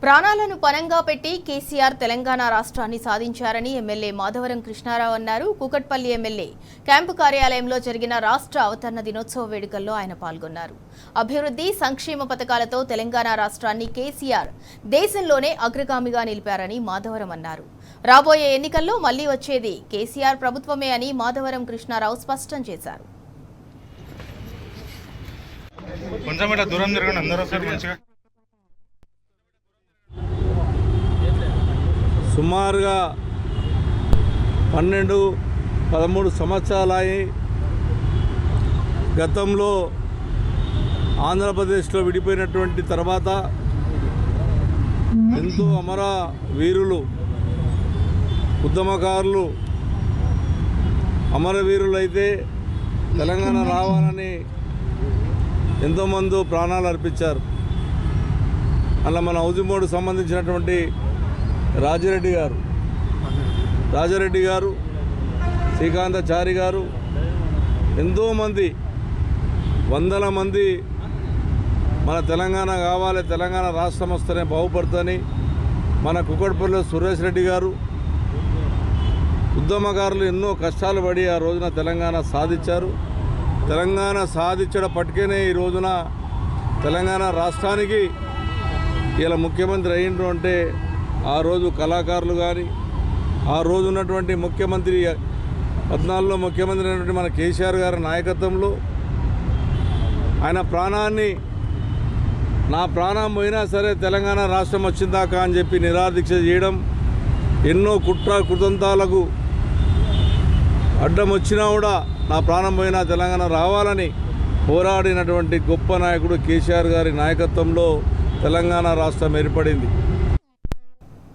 ప్రాణాలను పణంగా పెట్టి కేసీఆర్ తెలంగాణ రాష్ట్రాన్ని సాధించారని ఎమ్మెల్యే మాధవరం కృష్ణారావు అన్నారు. కూకట్పల్లి ఎమ్మెల్యే క్యాంపు కార్యాలయంలో జరిగిన రాష్ట్ర అవతరణ దినోత్సవ వేడుకల్లో ఆయన పాల్గొన్నారు. అభివృద్ధి సంక్షేమ పథకాలతో తెలంగాణ రాష్ట్రాన్ని కేసీఆర్ దేశంలోనే అగ్రగామిగా నిలిపారని మాధవరం అన్నారు. రాబోయే ఎన్నికల్లో మళ్లీ వచ్చేది కేసీఆర్ ప్రభుత్వమే అని మాధవరం కృష్ణారావు స్పష్టం చేశారు. సుమారుగా 12-13 సంవత్సరాలై గతంలో ఆంధ్రప్రదేశ్లో విడిపోయినటువంటి తర్వాత ఎంతో అమర వీరులు, ఉద్యమకారులు, అమరవీరులైతే తెలంగాణ రావాలని ఎంతోమంది ప్రాణాలు అర్పించారు. అలా మన హౌజింగ్ సంబంధించినటువంటి రాజారెడ్డి గారు, శ్రీకాంతాచారి గారు, ఎంతోమంది వందల మంది మన తెలంగాణ కావాలి, తెలంగాణ రాష్ట్రం వస్తేనే బాగుపడుతుందని మన కూకట్పల్లిలో సురేష్ రెడ్డి గారు, ఉద్యమకారులు ఎన్నో కష్టాలు పడి ఆ రోజున తెలంగాణ సాధించారు. తెలంగాణ సాధించడం పట్టుకనే ఈ రోజున తెలంగాణ రాష్ట్రానికి ఇలా ముఖ్యమంత్రి అయ్యిండ్రు అంటే ఆ రోజు కళాకారులు కానీ, ఆ రోజు ఉన్నటువంటి ముఖ్యమంత్రి 14లో ముఖ్యమంత్రి అయినటువంటి మన కేసీఆర్ గారి నాయకత్వంలో ఆయన ప్రాణాన్ని, నా ప్రాణం పోయినా సరే తెలంగాణ రాష్ట్రం వచ్చిందాకా అని చెప్పి నిరాదీక్ష చేయడం, ఎన్నో కుతంత్రాలకు అడ్డం వచ్చినా కూడా నా ప్రాణం పోయినా తెలంగాణ రావాలని పోరాడినటువంటి గొప్ప నాయకుడు కేసీఆర్ గారి నాయకత్వంలో తెలంగాణ రాష్ట్రం ఏర్పడింది.